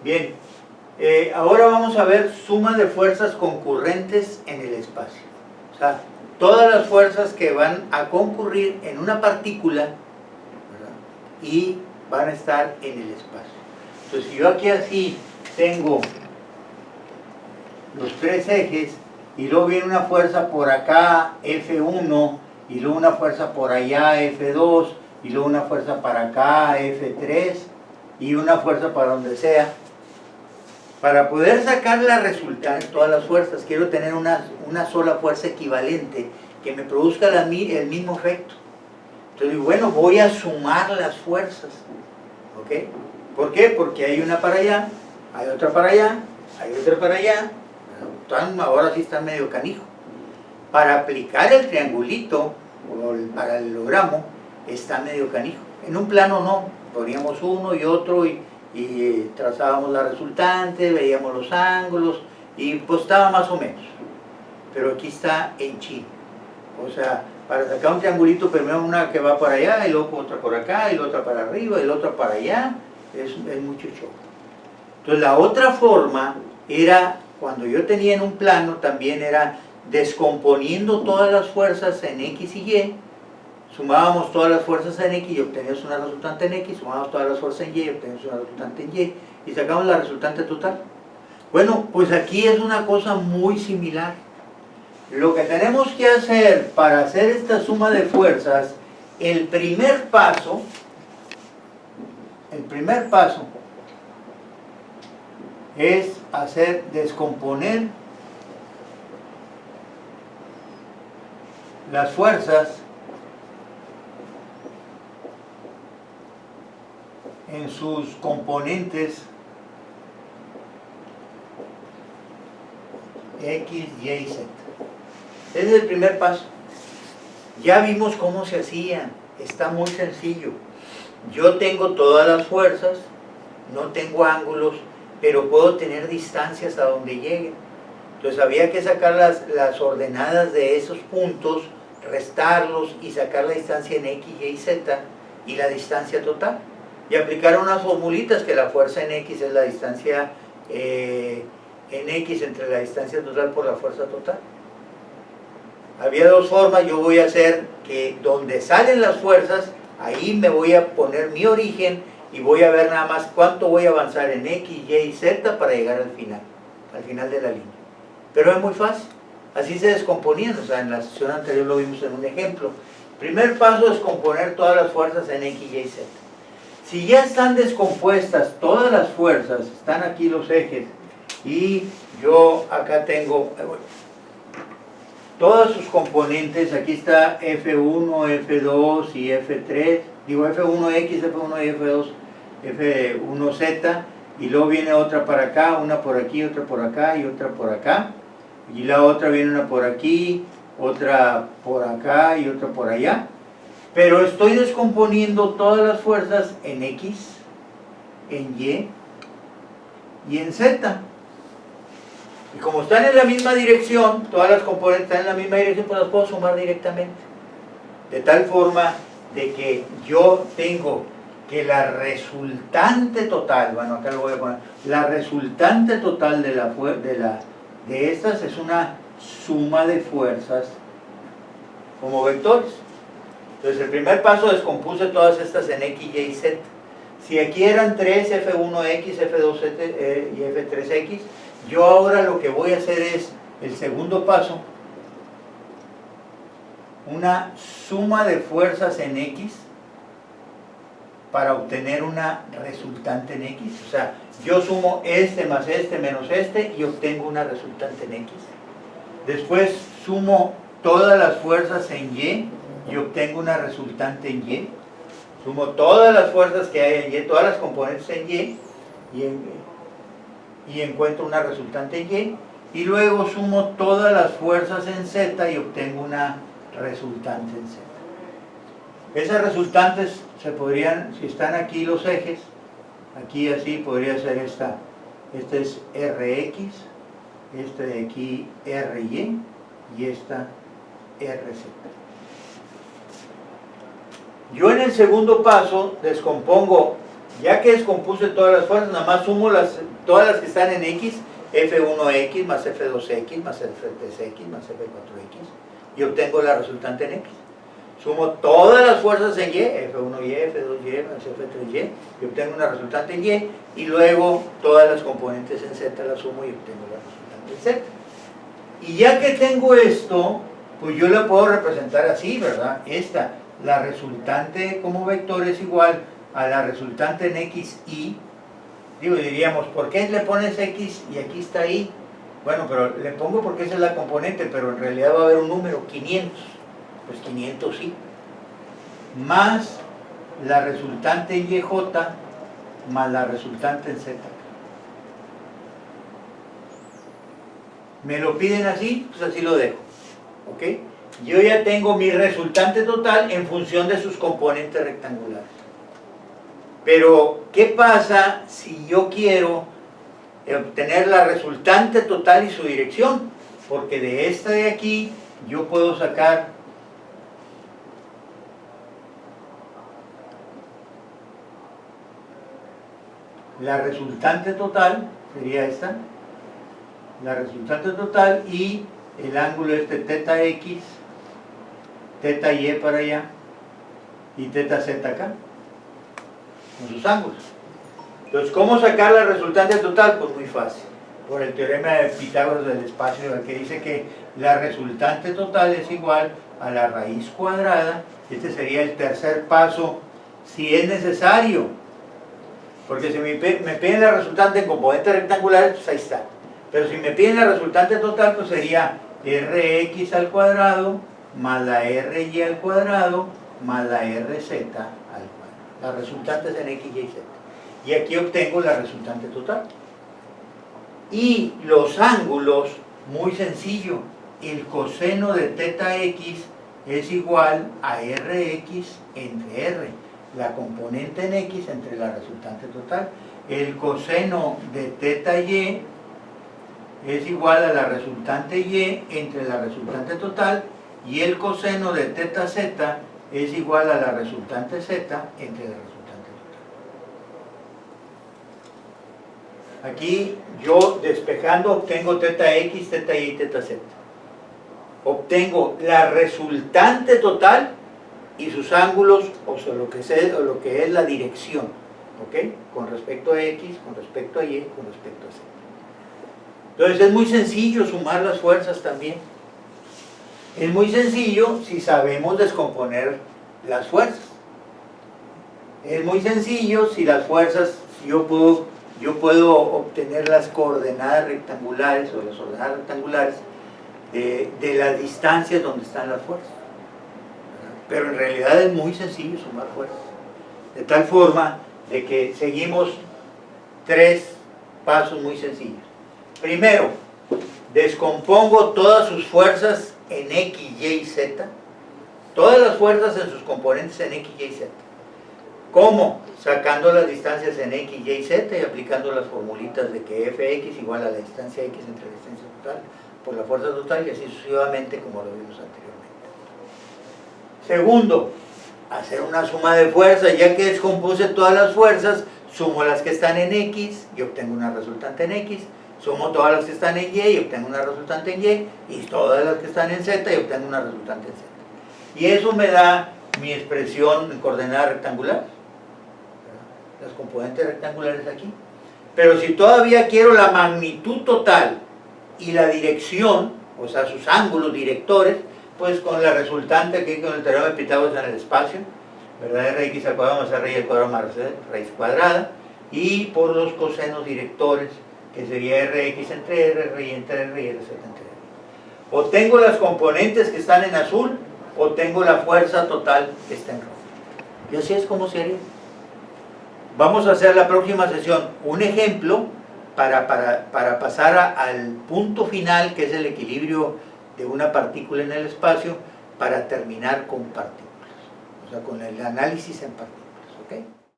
Bien, ahora vamos a ver suma de fuerzas concurrentes en el espacio. O sea, todas las fuerzas que van a concurrir en una partícula, ¿verdad?, y van a estar en el espacio. Entonces, si yo aquí así tengo los tres ejes, y luego viene una fuerza por acá, F1, y luego una fuerza por allá, F2, y luego una fuerza para acá, F3, y una fuerza para donde sea. Para poder sacar la resultante, todas las fuerzas, quiero tener una sola fuerza equivalente que me produzca el mismo efecto. Entonces, bueno, voy a sumar las fuerzas. ¿Ok? ¿Por qué? Porque hay una para allá, hay otra para allá, hay otra para allá. Ahora sí está medio canijo. Para aplicar el triangulito o el paralelogramo está medio canijo. En un plano no, poníamos uno y otro y trazábamos la resultante, veíamos los ángulos y pues estaba más o menos. Pero aquí está en chino. O sea, para sacar un triangulito primero una que va para allá y luego otra por acá y la otra para arriba y la otra para allá. Es mucho show. Entonces la otra forma era, cuando yo tenía en un plano, también era descomponiendo todas las fuerzas en X y Y. Sumábamos todas las fuerzas en X y obteníamos una resultante en X, sumábamos todas las fuerzas en Y y obteníamos una resultante en Y, y sacamos la resultante total. Bueno, pues aquí es una cosa muy similar. Lo que tenemos que hacer para hacer esta suma de fuerzas, el primer paso es descomponer las fuerzas en sus componentes X, Y y Z. Ese es el primer paso. Ya vimos cómo se hacía, está muy sencillo. Yo tengo todas las fuerzas, no tengo ángulos, pero puedo tener distancias a donde lleguen. Entonces había que sacar las ordenadas de esos puntos, restarlos y sacar la distancia en X, Y y Z y la distancia total. Y aplicar unas formulitas que la fuerza en X es la distancia en X entre la distancia total por la fuerza total. Había dos formas. Yo voy a hacer que donde salen las fuerzas, ahí me voy a poner mi origen y voy a ver nada más cuánto voy a avanzar en X, Y y Z para llegar al final de la línea. Pero es muy fácil, así se descomponían. O sea, en la sesión anterior lo vimos en un ejemplo. Primer paso es descomponer todas las fuerzas en X, Y y Z. Si ya están descompuestas todas las fuerzas, están aquí los ejes, y yo acá tengo todas sus componentes, aquí está F1, F2 y F3, digo F1X, F1Y, F2, F1Z, y luego viene otra para acá, una por aquí, otra por acá y otra por acá, y la otra viene una por aquí, otra por acá y otra por allá. Pero estoy descomponiendo todas las fuerzas en X, en Y y en Z. Y como están en la misma dirección, todas las componentes están en la misma dirección, pues las puedo sumar directamente. De tal forma de que yo tengo que la resultante total, bueno, acá lo voy a poner, la resultante total de estas es una suma de fuerzas como vectores. Entonces el primer paso descompuse todas estas en X, Y y Z. Si aquí eran 3, F1X, F2Z y F3X, yo ahora lo que voy a hacer es, el segundo paso, una suma de fuerzas en X para obtener una resultante en X. O sea, yo sumo este más este menos este y obtengo una resultante en X. Después sumo todas las fuerzas en Y y obtengo una resultante en Y. Sumo todas las fuerzas que hay en Y, todas las componentes en Y y encuentro una resultante en Y. Y luego sumo todas las fuerzas en Z y obtengo una resultante en Z. Esas resultantes se podrían, si están aquí los ejes, aquí así podría ser esta. Esta es Rx, esta de aquí Ry y esta Rz. Yo en el segundo paso descompongo, ya que descompuse todas las fuerzas, nada más sumo todas las que están en X, F1X más F2X más F3X más F4X, y obtengo la resultante en X. Sumo todas las fuerzas en Y, F1Y, F2Y más F3Y, y obtengo una resultante en Y, y luego todas las componentes en Z las sumo y obtengo la resultante en Z. Y ya que tengo esto, pues yo la puedo representar así, ¿verdad? La resultante como vector es igual a la resultante en X, Y. Digo, diríamos, ¿por qué le pones X y aquí está Y? Bueno, pero le pongo porque esa es la componente, pero en realidad va a haber un número, 500. Pues 500 Y. Más la resultante en YJ más la resultante en Z. ¿Me lo piden así? Pues así lo dejo. ¿Ok? Yo ya tengo mi resultante total en función de sus componentes rectangulares. Pero, ¿qué pasa si yo quiero obtener la resultante total y su dirección? Porque de esta de aquí yo puedo sacar la resultante total, sería esta, la resultante total, y el ángulo θ X, θ Y para allá, y θ Z acá, con sus ángulos. Entonces, ¿cómo sacar la resultante total? Pues muy fácil, por el teorema de Pitágoras del espacio, que dice que la resultante total es igual a la raíz cuadrada. Este sería el tercer paso, si es necesario, porque si me piden la resultante en componentes rectangulares, pues ahí está. Pero si me piden la resultante total, pues sería Rx al cuadrado más la Ry al cuadrado más la Rz al cuadrado. Las resultantes en X, Y, Z. Y aquí obtengo la resultante total. Y los ángulos, muy sencillo, el coseno de θx es igual a Rx entre R, la componente en X entre la resultante total. El coseno de θy es igual a la resultante Y entre la resultante total, y el coseno de θz es igual a la resultante Z entre la resultante total. Aquí yo, despejando, obtengo θx, θy y θz. Obtengo la resultante total y sus ángulos, o sea, lo que es la dirección, ¿ok? Con respecto a X, con respecto a Y, con respecto a Z. Entonces es muy sencillo sumar las fuerzas también. Es muy sencillo si sabemos descomponer las fuerzas. Es muy sencillo si las fuerzas, yo puedo obtener las coordenadas rectangulares o las ordenadas rectangulares de las distancias donde están las fuerzas. Pero en realidad es muy sencillo sumar fuerzas. De tal forma de que seguimos 3 pasos muy sencillos. Primero, descompongo todas sus fuerzas en X, Y, Z. Todas las fuerzas en sus componentes en X, Y, Z. ¿Cómo? Sacando las distancias en X, Y, Z y aplicando las formulitas de que Fx igual a la distancia X entre la distancia total por la fuerza total, y así sucesivamente como lo vimos anteriormente. Segundo, hacer una suma de fuerzas. Ya que descompuse todas las fuerzas, sumo las que están en X y obtengo una resultante en X. Sumo todas las que están en Y y obtengo una resultante en Y, y todas las que están en Z y obtengo una resultante en Z. Y eso me da mi expresión en coordenada rectangular, las componentes rectangulares aquí. Pero si todavía quiero la magnitud total y la dirección, o sea, sus ángulos directores, pues con la resultante aquí, con el teorema de Pitágoras en el espacio, ¿verdad? Rx al cuadrado más Ry al cuadrado más raíz cuadrada, y por los cosenos directores, que sería Rx entre R, Ry entre R y Rz entre R. O tengo las componentes que están en azul, o tengo la fuerza total que está en rojo. Y así es como se haría. Vamos a hacer la próxima sesión un ejemplo para pasar al punto final, que es el equilibrio de una partícula en el espacio, para terminar con partículas, o sea, con el análisis en partículas.